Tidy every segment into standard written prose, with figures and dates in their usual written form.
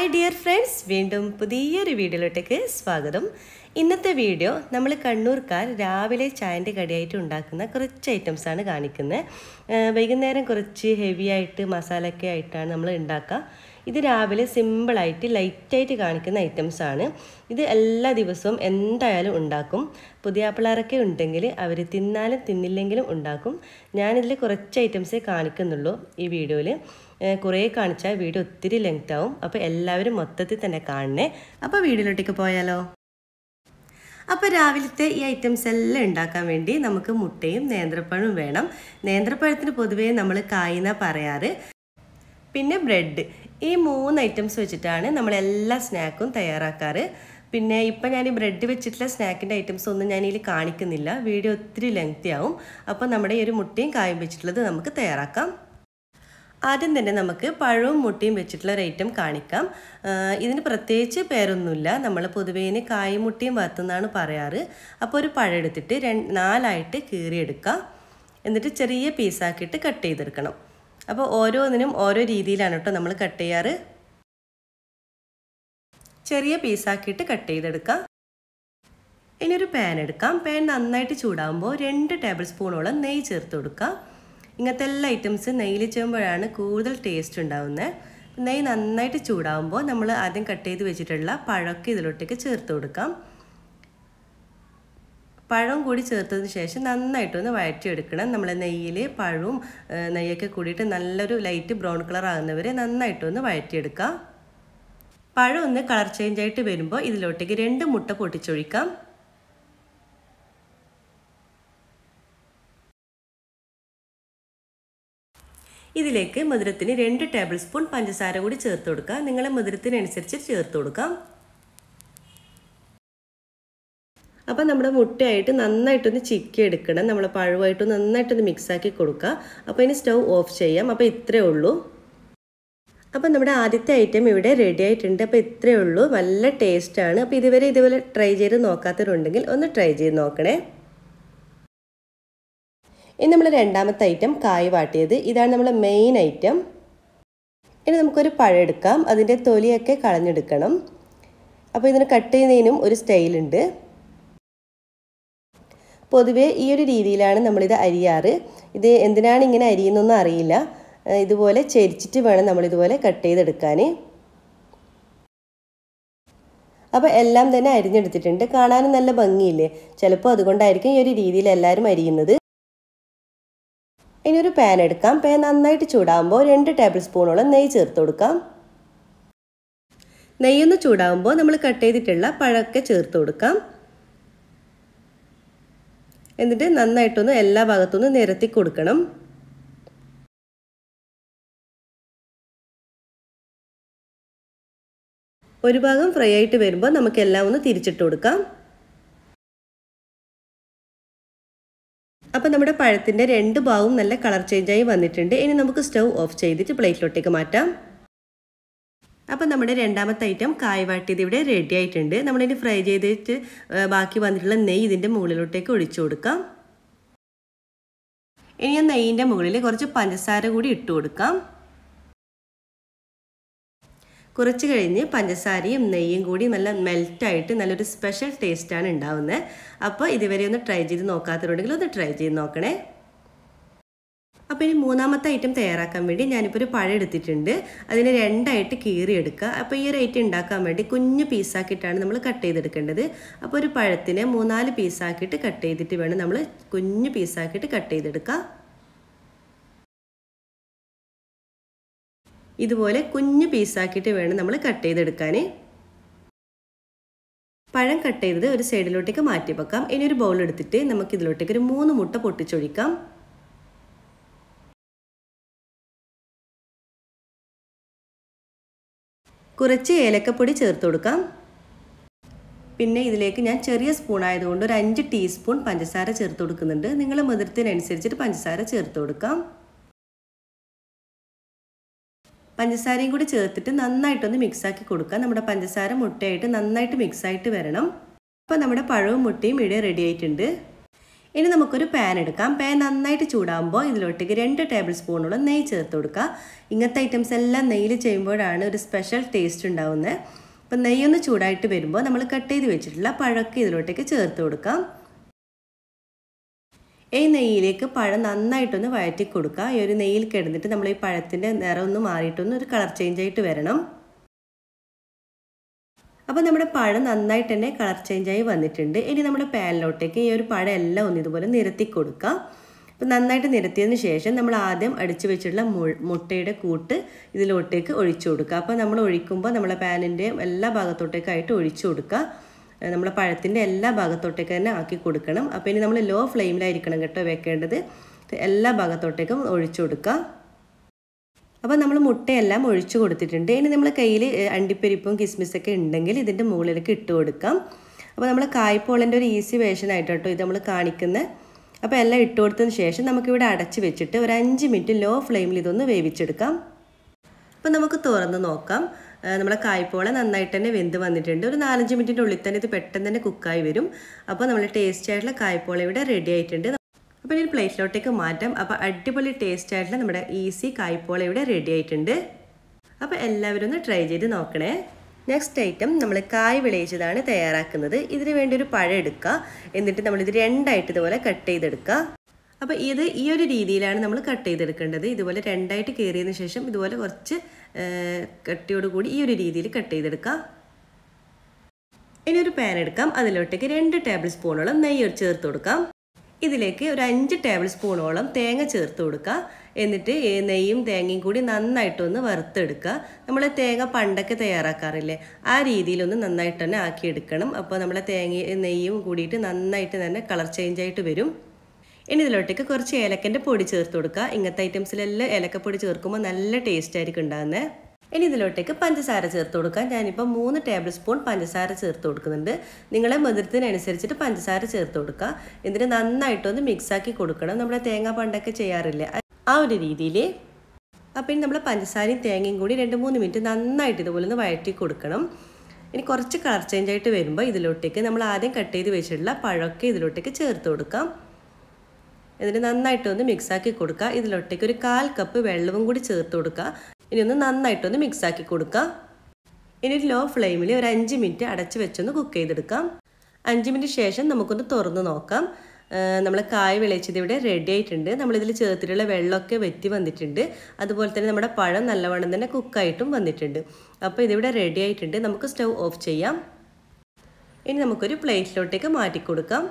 Hi dear friends, വീണ്ടും പുതിയൊരു വീഡിയോയിലേക്ക് സ്വാഗതം. ഇന്നത്തെ വീഡിയോ നമ്മൾ കണ്ണൂർക്കാർ രാവിലെ ചായന്റെ കടിയായിട്ട് ഉണ്ടാക്കുന്ന കുറച്ച് ഐറ്റംസ് ആണ് കാണിക്കുന്നത്. വൈകുന്നേരം കുറച്ച് ഹെവി ആയിട്ട് മസാലയൊക്കെ ആയിട്ടാണ് നമ്മൾ ഉണ്ടാക്കുക. ഇത് രാവിലെ സിമ്പിൾ ആയിട്ട് ലൈറ്റ് ആയിട്ട് കാണിക്കുന്ന ഐറ്റംസ് ആണ്. ഇത് എല്ലാ ദിവസവും എന്തായാലും ഉണ്ടാക്കും. പുതിയ പിള്ളേരൊക്കെ ഉണ്ടെങ്കിൽ അവർ തിന്നാലും തിന്നില്ലെങ്കിലും ഉണ്ടാക്കും. ഞാനിതിൽ കുറച്ച് ഐറ്റംസേ കാണിക്കുന്നുള്ളൂ ഈ വീഡിയോയിൽ. കുറേ കാണിച്ചാൽ വീഡിയോ ഒത്തിരി ലെങ്ത് ആവും. അപ്പോൾ എല്ലാവരും മൊത്തത്തിൽ തന്നെ കാണണേ. അപ്പോൾ വീഡിയോയിലോട്ടേക്ക് പോയാലോ. അപ്പോൾ രാവിലത്തെ ഈ ഐറ്റംസ് എല്ലാം ഉണ്ടാക്കാൻ വേണ്ടി നമുക്ക് മുട്ടയും നേന്ത്രപ്പഴവും വേണം. നേന്ത്രപ്പഴത്തിന് പൊതുവേ നമ്മൾ കായ്ന്ന പറയാറ്. പിന്നെ ബ്രെഡ്. ഈ 3 ഐറ്റംസ് വെച്ചിട്ടാണ് നമ്മൾ എല്ലാ സ്നാക്കും തയ്യാറാക്കാറ്. പിന്നെ ഇപ്പം ഞാൻ ഈ ബ്രെഡ് വെച്ചിട്ടുള്ള സ്നാക്കിൻ്റെ ഐറ്റംസ് ഒന്നും ഞാൻ ഇതിൽ കാണിക്കുന്നില്ല. വീഡിയോ ഒത്തിരി ലെങ്തി ആവും. അപ്പോൾ നമ്മുടെ ഈ ഒരു മുട്ടയും കായും വെച്ചിട്ടുള്ളത് നമുക്ക് തയ്യാറാക്കാം. ആദ്യം തന്നെ നമുക്ക് പഴവും മുട്ടയും വെച്ചിട്ടുള്ള ഒരു ഐറ്റം കാണിക്കാം. ഇതിന് പ്രത്യേകിച്ച് പേരൊന്നുമില്ല. നമ്മൾ പൊതുവേന് കായും മുട്ടയും വറുത്തെന്നാണ് പറയാറ്. അപ്പോൾ ഒരു പഴം എടുത്തിട്ട് 4ആയിട്ട് കീറിയെടുക്കുക. എന്നിട്ട് ചെറിയ പീസാക്കിയിട്ട് കട്ട് ചെയ്തെടുക്കണം. അപ്പോൾ ഓരോന്നിനും ഓരോ രീതിയിലാണ് കേട്ടോ നമ്മൾ കട്ട് ചെയ്യാറ്. ചെറിയ പീസാക്കിയിട്ട് കട്ട് ചെയ്തെടുക്കാം. ഇനി ഒരു പാൻ എടുക്കാം. പാൻ നന്നായിട്ട് ചൂടാകുമ്പോൾ 2 ടേബിൾ സ്പൂണോളം നെയ്യ് ചേർത്ത് കൊടുക്കാം. ഇങ്ങനത്തെ എല്ലാ ഐറ്റംസ് നെയ്യിൽ ചെയ്യുമ്പോഴാണ് കൂടുതൽ ടേസ്റ്റ് ഉണ്ടാവുന്നത്. നെയ്യ് നന്നായിട്ട് ചൂടാകുമ്പോൾ നമ്മൾ ആദ്യം കട്ട് ചെയ്ത് വെച്ചിട്ടുള്ള പഴമൊക്കെ ഇതിലോട്ടേക്ക് ചേർത്ത് കൊടുക്കാം. പഴവും കൂടി ചേർത്തതിന് ശേഷം നന്നായിട്ടൊന്ന് വഴറ്റിയെടുക്കണം. നമ്മൾ നെയ്യിൽ പഴവും നെയ്യൊക്കെ കൂടിയിട്ട് നല്ലൊരു ലൈറ്റ് ബ്രൗൺ കളർ ആകുന്നവരെ നന്നായിട്ടൊന്ന് വഴറ്റിയെടുക്കാം. പഴം ഒന്ന് കളർ ചേഞ്ച് ആയിട്ട് വരുമ്പോൾ ഇതിലോട്ടേക്ക് 2 മുട്ട പൊട്ടിച്ചൊഴിക്കാം. ഇതിലേക്ക് മധുരത്തിന് 2 ടേബിൾ സ്പൂൺ പഞ്ചസാര കൂടി ചേർത്ത് കൊടുക്കുക. നിങ്ങളെ മധുരത്തിനനുസരിച്ച് ചേർത്ത് കൊടുക്കാം. അപ്പം നമ്മുടെ മുട്ടയായിട്ട് നന്നായിട്ടൊന്ന് ചിക്കി എടുക്കണം. നമ്മൾ പഴമായിട്ട് നന്നായിട്ടൊന്ന് മിക്സാക്കി കൊടുക്കുക. അപ്പോൾ ഇനി സ്റ്റൗ ഓഫ് ചെയ്യാം. അപ്പോൾ ഇത്രയേ ഉള്ളൂ. അപ്പം നമ്മുടെ ആദ്യത്തെ ഐറ്റം ഇവിടെ റെഡി ആയിട്ടുണ്ട്. അപ്പോൾ ഇത്രയേ ഉള്ളൂ. നല്ല ടേസ്റ്റാണ്. അപ്പോൾ ഇതുപോലെ ട്രൈ ചെയ്ത് നോക്കാത്തവരുണ്ടെങ്കിൽ ഒന്ന് ട്രൈ ചെയ്ത് നോക്കണേ. ഇനി നമ്മൾ രണ്ടാമത്തെ ഐറ്റം കായ് വാട്ടിയത്. ഇതാണ് നമ്മളെ മെയിൻ ഐറ്റം. ഇനി നമുക്കൊരു പഴം എടുക്കാം. അതിൻ്റെ തൊലിയൊക്കെ കളഞ്ഞെടുക്കണം. അപ്പോൾ ഇതിന് കട്ട് ചെയ്യുന്നതിനും ഒരു സ്റ്റൈലുണ്ട്. പൊതുവേ ഈ ഒരു രീതിയിലാണ് നമ്മളിത് അരിയാറ്. ഇത് എന്തിനാണ് ഇങ്ങനെ അരിയുന്നൊന്നും അറിയില്ല. ഇതുപോലെ ചെരിച്ചിട്ട് വേണം നമ്മളിതുപോലെ കട്ട് ചെയ്തെടുക്കാൻ. അപ്പോൾ എല്ലാം തന്നെ അരിഞ്ഞെടുത്തിട്ടുണ്ട്. കാണാനും നല്ല ഭംഗിയില്ലേ? ചിലപ്പോൾ അതുകൊണ്ടായിരിക്കും ഈ ഒരു രീതിയിൽ എല്ലാവരും അരിയുന്നത്. ഇനി ഒരു പാൻ എടുക്കാം. പാൻ നന്നായിട്ട് ചൂടാകുമ്പോൾ 2 ടേബിൾ സ്പൂണോളം നെയ്യ് ചേർത്ത് കൊടുക്കാം. നെയ്യൊന്ന് ചൂടാകുമ്പോൾ നമ്മൾ കട്ട് ചെയ്തിട്ടുള്ള പഴമൊക്കെ ചേർത്ത് കൊടുക്കാം. എന്നിട്ട് നന്നായിട്ടൊന്ന് എല്ലാ ഭാഗത്തുനിന്ന് നിരത്തി കൊടുക്കണം. ഒരു ഭാഗം ഫ്രൈ ആയിട്ട് വരുമ്പോൾ നമുക്കെല്ലാം ഒന്ന് തിരിച്ചിട്ട് കൊടുക്കാം. അപ്പോൾ നമ്മുടെ പഴത്തിൻ്റെ 2 ഭാഗവും നല്ല കളർ ചേഞ്ചായി വന്നിട്ടുണ്ട്. ഇനി നമുക്ക് സ്റ്റൗ ഓഫ് ചെയ്തിട്ട് പ്ലേറ്റിലോട്ടേക്ക് മാറ്റാം. അപ്പോൾ നമ്മുടെ രണ്ടാമത്തെ ഐറ്റം കായ് വാട്ടിയത് ഇവിടെ റെഡി ആയിട്ടുണ്ട്. നമ്മളിനി ഫ്രൈ ചെയ്തിട്ട് ബാക്കി വന്നിട്ടുള്ള നെയ്യ് ഇതിൻ്റെ മുകളിലോട്ടേക്ക് ഒഴിച്ചു കൊടുക്കാം. ഇനി ആ നെയ്യിൻ്റെ മുകളിൽ കുറച്ച് പഞ്ചസാര കൂടി ഇട്ട് കൊടുക്കാം. കുറച്ച് കഴിഞ്ഞ് പഞ്ചസാരയും നെയ്യും കൂടി നല്ല മെൽറ്റായിട്ട് നല്ലൊരു സ്പെഷ്യൽ ടേസ്റ്റാണ് ഉണ്ടാവുന്നത്. അപ്പോൾ ഇതുവരെ ഒന്ന് ട്രൈ ചെയ്ത് നോക്കാത്തവരുണ്ടെങ്കിൽ ഒന്ന് ട്രൈ ചെയ്ത് നോക്കണേ. അപ്പോൾ ഇനി മൂന്നാമത്തെ ഐറ്റം തയ്യാറാക്കാൻ വേണ്ടി ഞാനിപ്പോൾ ഒരു പഴം എടുത്തിട്ടുണ്ട്. അതിനെ 2ആയിട്ട് കീറിയെടുക്കുക. അപ്പോൾ ഈ ഒരു ഐറ്റം ഉണ്ടാക്കാൻ വേണ്ടി കുഞ്ഞ് പീസാക്കിയിട്ടാണ് നമ്മൾ കട്ട് ചെയ്തെടുക്കേണ്ടത്. അപ്പോൾ ഒരു പഴത്തിനെ 3-4 പീസാക്കിയിട്ട് കട്ട് ചെയ്തിട്ട് വേണം നമ്മൾ കുഞ്ഞ് പീസാക്കിയിട്ട് കട്ട് ചെയ്തെടുക്കുക. ഇതുപോലെ കുഞ്ഞു പീസാക്കിയിട്ട് വേണം നമ്മൾ കട്ട് ചെയ്തെടുക്കാൻ. പഴം കട്ട് ചെയ്തത് ഒരു സൈഡിലോട്ടേക്ക് മാറ്റി വെക്കാം. ഇനി ഒരു ബൗൾ എടുത്തിട്ട് നമുക്ക് ഇതിലോട്ടേക്ക് ഒരു 3 മുട്ട പൊട്ടിച്ചൊഴിക്കാം. കുറച്ച് ഏലക്കപ്പൊടി ചേർത്ത് കൊടുക്കാം. പിന്നെ ഇതിലേക്ക് ഞാൻ ചെറിയ സ്പൂൺ ആയതുകൊണ്ട് ഒരു 5 ടീസ്പൂൺ പഞ്ചസാര ചേർത്ത് കൊടുക്കുന്നുണ്ട്. നിങ്ങളുടെ മധുരത്തിനനുസരിച്ചിട്ട് പഞ്ചസാര ചേർത്ത് കൊടുക്കാം. പഞ്ചസാരയും കൂടി ചേർത്തിട്ട് നന്നായിട്ടൊന്ന് മിക്സാക്കി കൊടുക്കുക. നമ്മുടെ പഞ്ചസാര മുട്ടയായിട്ട് നന്നായിട്ട് മിക്സായിട്ട് വരണം. അപ്പോൾ നമ്മുടെ പഴവും മുട്ടയും ഇവിടെ റെഡി ആയിട്ടുണ്ട്. ഇനി നമുക്കൊരു പാൻ എടുക്കാം. പാൻ നന്നായിട്ട് ചൂടാകുമ്പോൾ ഇതിലോട്ടേക്ക് 2 ടേബിൾ സ്പൂണോളം നെയ്യ് ചേർത്ത് കൊടുക്കുക. ഇങ്ങനത്തെ ഐറ്റംസ് എല്ലാം നെയ്യിൽ ചെയ്യുമ്പോഴാണ് ഒരു സ്പെഷ്യൽ ടേസ്റ്റ് ഉണ്ടാവുന്നത്. അപ്പം നെയ്യൊന്ന് ചൂടായിട്ട് വരുമ്പോൾ നമ്മൾ കട്ട് ചെയ്ത് വെച്ചിട്ടുള്ള പഴമൊക്കെ ഇതിലോട്ടേക്ക് ചേർത്ത് കൊടുക്കാം. ഈ നെയ്യിലേക്ക് പഴം നന്നായിട്ടൊന്ന് വഴറ്റി കൊടുക്കുക. ഈ ഒരു നെയ്യിൽ കിടന്നിട്ട് നമ്മൾ ഈ പഴത്തിൻ്റെ നിറം ഒന്ന് മാറിയിട്ടൊന്ന് ഒരു കളർ ചേഞ്ച് ആയിട്ട് വരണം. അപ്പോൾ നമ്മുടെ പഴം നന്നായിട്ട് തന്നെ കളർ ചേഞ്ചായി വന്നിട്ടുണ്ട്. ഇനി നമ്മുടെ പാനിലോട്ടേക്ക് ഈ ഒരു പഴം എല്ലാം ഒന്ന് ഇതുപോലെ നിരത്തി കൊടുക്കുക. അപ്പോൾ നന്നായിട്ട് നിരത്തിയതിന് ശേഷം നമ്മൾ ആദ്യം അടിച്ചു വെച്ചിട്ടുള്ള മുട്ടയുടെ കൂട്ട് ഇതിലോട്ടേക്ക് ഒഴിച്ചു കൊടുക്കുക. അപ്പോൾ നമ്മൾ ഒഴിക്കുമ്പോൾ നമ്മളെ പാനിൻ്റെ എല്ലാ ഭാഗത്തോട്ടേക്കായിട്ട് ഒഴിച്ചു കൊടുക്കുക. നമ്മളെ പഴത്തിൻ്റെ എല്ലാ ഭാഗത്തോട്ടേക്ക് തന്നെ ആക്കി കൊടുക്കണം. അപ്പോൾ ഇനി നമ്മൾ ലോ ഫ്ലെയിമിലായിരിക്കണം കേട്ടോ വെക്കേണ്ടത്. എല്ലാ ഭാഗത്തോട്ടേക്കും ഒഴിച്ചു കൊടുക്കുക. അപ്പോൾ നമ്മൾ മുട്ടയെല്ലാം ഒഴിച്ചു കൊടുത്തിട്ടുണ്ട്. ഇനി നമ്മൾ കയ്യിൽ അണ്ടിപ്പരിപ്പും കിസ്മിസൊക്കെ ഉണ്ടെങ്കിൽ ഇതിൻ്റെ മുകളിലേക്ക് ഇട്ട് കൊടുക്കാം. അപ്പോൾ നമ്മൾ കായ്പോളൻ്റെ ഒരു ഈസി വേർഷനായിട്ട് കേട്ടോ ഇത് നമ്മൾ കാണിക്കുന്നത്. അപ്പോൾ എല്ലാം ഇട്ട് കൊടുത്തതിന് ശേഷം നമുക്കിവിടെ അടച്ച് വെച്ചിട്ട് ഒരു 5 മിനിറ്റ് ലോ ഫ്ലെയിമിൽ ഇതൊന്ന് വേവിച്ചെടുക്കാം. അപ്പോൾ നമുക്ക് തുറന്ന് നോക്കാം. നമ്മളെ കായ്പോള നന്നായിട്ട് തന്നെ വെന്ത് വന്നിട്ടുണ്ട്. ഒരു 4-5 മിനിറ്റിൻ്റെ ഉള്ളിൽ തന്നെ ഇത് പെട്ടെന്ന് തന്നെ കുക്കായി വരും. അപ്പോൾ നമ്മൾ ടേസ്റ്റ് ആയിട്ടുള്ള കായ്പോള ഇവിടെ റെഡി ആയിട്ടുണ്ട്. അപ്പോൾ ഇനി പ്ലേറ്റിലോട്ടേക്ക് മാറ്റാം. അപ്പോൾ അടിപൊളി ടേസ്റ്റ് ആയിട്ടുള്ള നമ്മുടെ ഈസി കായ്പോള ഇവിടെ റെഡി ആയിട്ടുണ്ട്. അപ്പോൾ എല്ലാവരും ഒന്ന് ട്രൈ ചെയ്ത് നോക്കണേ. നെക്സ്റ്റ് ഐറ്റം നമ്മൾ കായ് വിളയിച്ചതാണ് തയ്യാറാക്കുന്നത്. ഇതിന് വേണ്ടി ഒരു പഴം എടുക്കുക. എന്നിട്ട് നമ്മളിത് 2ആയിട്ട് ഇതുപോലെ കട്ട് ചെയ്തെടുക്കുക. അപ്പോൾ ഇത് ഈ ഒരു രീതിയിലാണ് നമ്മൾ കട്ട് ചെയ്തെടുക്കേണ്ടത്. ഇതുപോലെ 2ആയിട്ട് കീറിയതിന് ശേഷം ഇതുപോലെ കുറച്ച് കട്ടിയോടുകൂടി ഈ ഒരു രീതിയിൽ കട്ട് ചെയ്തെടുക്കുക. ഇനി ഒരു പാൻ എടുക്കാം. അതിലോട്ടേക്ക് 2 ടേബിൾ സ്പൂണോളം നെയ്യ് ചേർത്ത് കൊടുക്കാം. ഇതിലേക്ക് ഒരു 5 ടേബിൾ സ്പൂണോളം തേങ്ങ ചേർത്ത് കൊടുക്കുക. എന്നിട്ട് നെയ്യും തേങ്ങയും കൂടി നന്നായിട്ടൊന്ന് വറുത്തെടുക്കുക. നമ്മൾ തേങ്ങ പണ്ടൊക്കെ തയ്യാറാക്കാറില്ലേ, ആ രീതിയിലൊന്ന് നന്നായിട്ട് തന്നെ ആക്കിയെടുക്കണം. അപ്പോൾ നമ്മളെ നെയ്യും കൂടിയിട്ട് നന്നായിട്ട് തന്നെ കളർ ചേഞ്ച് ആയിട്ട് വരും. ഇനി ഇതിലോട്ടേക്ക് കുറച്ച് ഏലക്കൻ്റെ പൊടി ചേർത്ത് കൊടുക്കുക. ഇങ്ങനത്തെ ഐറ്റംസിലെല്ലാം ഏലക്കപ്പൊടി ചേർക്കുമ്പോൾ നല്ല ടേസ്റ്റ് ആയിരിക്കും ഉണ്ടാകുന്നത്. ഇനി ഇതിലോട്ടേക്ക് പഞ്ചസാര ചേർത്ത് കൊടുക്കാം. ഞാനിപ്പോൾ 3 ടേബിൾ സ്പൂൺ പഞ്ചസാര ചേർത്ത് കൊടുക്കുന്നുണ്ട്. നിങ്ങളെ മധുരത്തിനനുസരിച്ചിട്ട് പഞ്ചസാര ചേർത്ത് കൊടുക്കുക. ഇതിന് നന്നായിട്ടൊന്ന് മിക്സാക്കി കൊടുക്കണം. നമ്മുടെ തേങ്ങ പണ്ടൊക്കെ ചെയ്യാറില്ലേ, ആ ഒരു രീതിയിൽ. അപ്പോൾ ഇനി നമ്മൾ പഞ്ചസാരയും തേങ്ങയും കൂടി 2-3 മിനിറ്റ് നന്നായിട്ട് ഇതുപോലെ ഒന്ന് വഴറ്റി കൊടുക്കണം. ഇനി കുറച്ച് കളർ ചേഞ്ച് ആയിട്ട് വരുമ്പോൾ ഇതിലോട്ടേക്ക് നമ്മൾ ആദ്യം കട്ട് ചെയ്ത് വെച്ചിട്ടുള്ള പഴമൊക്കെ ഇതിലോട്ടേക്ക് ചേർത്ത് കൊടുക്കാം. എന്നിട്ട് നന്നായിട്ടൊന്ന് മിക്സാക്കി കൊടുക്കുക. ഇതിലോട്ടേക്ക് ഒരു 1/4 കപ്പ് വെള്ളവും കൂടി ചേർത്ത് കൊടുക്കുക. ഇനി ഒന്ന് നന്നായിട്ടൊന്ന് മിക്സാക്കി കൊടുക്കുക. ഇനി ഒരു ലോ ഫ്ലെയിമിൽ ഒരു 5 മിനിറ്റ് അടച്ച് വെച്ചൊന്ന് കുക്ക് ചെയ്തെടുക്കാം. 5 മിനിറ്റ് ശേഷം നമുക്കൊന്ന് തുറന്ന് നോക്കാം. നമ്മൾ കായ് വിളയിച്ചത് ഇവിടെ റെഡി ആയിട്ടുണ്ട്. നമ്മളിതിൽ ചേർത്തിട്ടുള്ള വെള്ളമൊക്കെ വറ്റി വന്നിട്ടുണ്ട്. അതുപോലെ തന്നെ നമ്മുടെ പഴം നല്ലവണ്ണം തന്നെ കുക്കായിട്ടും വന്നിട്ടുണ്ട്. അപ്പോൾ ഇതിവിടെ റെഡി ആയിട്ടുണ്ട്. നമുക്ക് സ്റ്റൗ ഓഫ് ചെയ്യാം. ഇനി നമുക്കൊരു പ്ലേറ്റിലോട്ടേക്ക് മാറ്റി കൊടുക്കാം.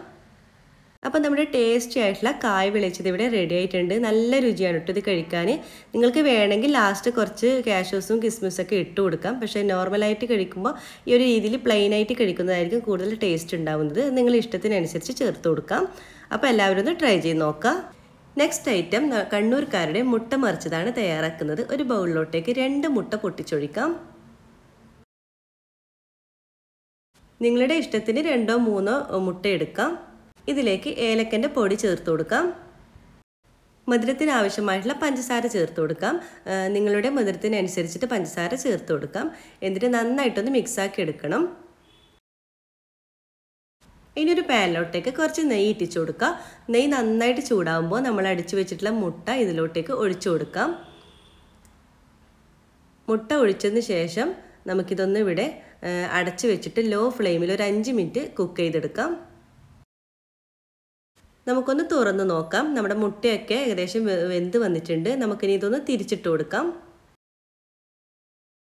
അപ്പോൾ നമ്മുടെ ടേസ്റ്റി ആയിട്ടുള്ള കായ് വിളയിച്ചത് ഇവിടെ റെഡി ആയിട്ടുണ്ട്. നല്ല രുചിയാണ് കേട്ടോ ഇത് കഴിക്കാൻ. നിങ്ങൾക്ക് വേണമെങ്കിൽ ലാസ്റ്റ് കുറച്ച് കാഷ്യൂസും കിസ്മിസൊക്കെ ഇട്ട് കൊടുക്കാം. പക്ഷേ നോർമലായിട്ട് കഴിക്കുമ്പോൾ ഈ ഒരു രീതിയിൽ പ്ലെയിനായിട്ട് കഴിക്കുന്നതായിരിക്കും കൂടുതൽ ടേസ്റ്റ് ഉണ്ടാവുന്നത്. നിങ്ങൾ ഇഷ്ടത്തിനനുസരിച്ച് ചേർത്ത് കൊടുക്കാം. അപ്പോൾ എല്ലാവരും ഒന്ന് ട്രൈ ചെയ്ത് നോക്കാം. നെക്സ്റ്റ് ഐറ്റം കണ്ണൂർക്കാരുടെ മുട്ട മറിച്ചതാണ് തയ്യാറാക്കുന്നത്. ഒരു ബൗളിലോട്ടേക്ക് 2 മുട്ട പൊട്ടിച്ചൊഴിക്കാം. നിങ്ങളുടെ ഇഷ്ടത്തിന് 2-3 മുട്ട എടുക്കാം. ഇതിലേക്ക് ഏലക്കൻ്റെ പൊടി ചേർത്ത് കൊടുക്കാം. മധുരത്തിന് ആവശ്യമായിട്ടുള്ള പഞ്ചസാര ചേർത്ത് കൊടുക്കാം. നിങ്ങളുടെ മധുരത്തിനനുസരിച്ചിട്ട് പഞ്ചസാര ചേർത്ത് കൊടുക്കാം. എന്നിട്ട് നന്നായിട്ടൊന്ന് മിക്സാക്കി എടുക്കണം. ഇനി ഒരു പാനിലോട്ടേക്ക് കുറച്ച് നെയ്യ് ഇട്ടിച്ചു കൊടുക്കുക. നെയ്യ് നന്നായിട്ട് ചൂടാകുമ്പോൾ നമ്മൾ അടിച്ചു വെച്ചിട്ടുള്ള മുട്ട ഇതിലോട്ടേക്ക് ഒഴിച്ചു കൊടുക്കാം. മുട്ട ഒഴിച്ചതിന് ശേഷം നമുക്കിതൊന്ന് ഇവിടെ അടച്ചു വെച്ചിട്ട് ലോ ഫ്ലെയിമിൽ ഒരു 5 മിനിറ്റ് കുക്ക് ചെയ്തെടുക്കാം. നമുക്കൊന്ന് തുറന്ന് നോക്കാം. നമ്മുടെ മുട്ടയൊക്കെ ഏകദേശം വെന്ത് വന്നിട്ടുണ്ട്. നമുക്കിനി ഇതൊന്ന് തിരിച്ചിട്ട് കൊടുക്കാം.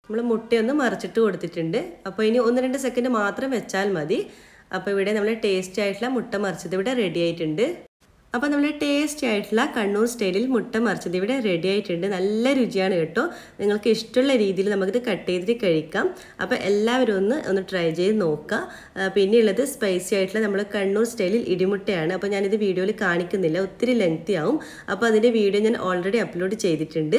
നമ്മൾ മുട്ടയൊന്ന് മറിച്ചിട്ട് കൊടുത്തിട്ടുണ്ട്. അപ്പോൾ ഇനി 1-2 സെക്കൻഡ് മാത്രം വെച്ചാൽ മതി. അപ്പോൾ ഇവിടെ നമ്മൾ ടേസ്റ്റി ആയിട്ടുള്ള മുട്ട മറിച്ചത് ഇവിടെ റെഡി ആയിട്ടുണ്ട്. അപ്പോൾ നമ്മൾ ടേസ്റ്റി ആയിട്ടുള്ള കണ്ണൂർ സ്റ്റൈലിൽ മുട്ട മറിച്ചത് ഇവിടെ റെഡി ആയിട്ടുണ്ട്. നല്ല രുചിയാണ് കേട്ടോ. നിങ്ങൾക്ക് ഇഷ്ടമുള്ള രീതിയിൽ നമുക്കിത് കട്ട് ചെയ്തിട്ട് കഴിക്കാം. അപ്പോൾ എല്ലാവരും ഒന്ന് ട്രൈ ചെയ്ത് നോക്കുക. പിന്നെയുള്ളത് സ്പൈസി ആയിട്ടുള്ള നമ്മൾ കണ്ണൂർ സ്റ്റൈലിൽ ഇടിമുട്ടയാണ്. അപ്പോൾ ഞാനിത് വീഡിയോയിൽ കാണിക്കുന്നില്ല, ഒത്തിരി ലെങ്തി ആവും. അപ്പോൾ അതിൻ്റെ വീഡിയോ ഞാൻ ഓൾറെഡി അപ്ലോഡ് ചെയ്തിട്ടുണ്ട്.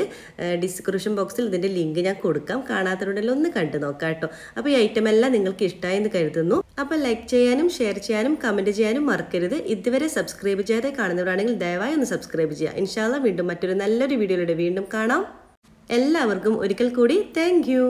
ഡിസ്ക്രിപ്ഷൻ ബോക്സിൽ ഇതിൻ്റെ ലിങ്ക് ഞാൻ കൊടുക്കാം. കാണാത്തവരുണ്ടെങ്കിൽ ഒന്ന് കണ്ടു നോക്കാം കേട്ടോ. അപ്പോൾ ഈ ഐറ്റം എല്ലാം നിങ്ങൾക്ക് ഇഷ്ടമായെന്ന് കരുതുന്നു. അപ്പോൾ ലൈക്ക് ചെയ്യാനും ഷെയർ ചെയ്യാനും കമൻറ്റ് ചെയ്യാനും മറക്കരുത്. ഇതുവരെ സബ്സ്ക്രൈബ് ചെയ്യാതെ കാണുന്നവരാണെങ്കിൽ ദയവായി ഒന്ന് സബ്സ്ക്രൈബ് ചെയ്യുക. ഇൻഷാല്ലാ വീണ്ടും മറ്റൊരു നല്ലൊരു വീഡിയോയിലൂടെ വീണ്ടും കാണാം. എല്ലാവർക്കും ഒരിക്കൽ കൂടി താങ്ക് യു.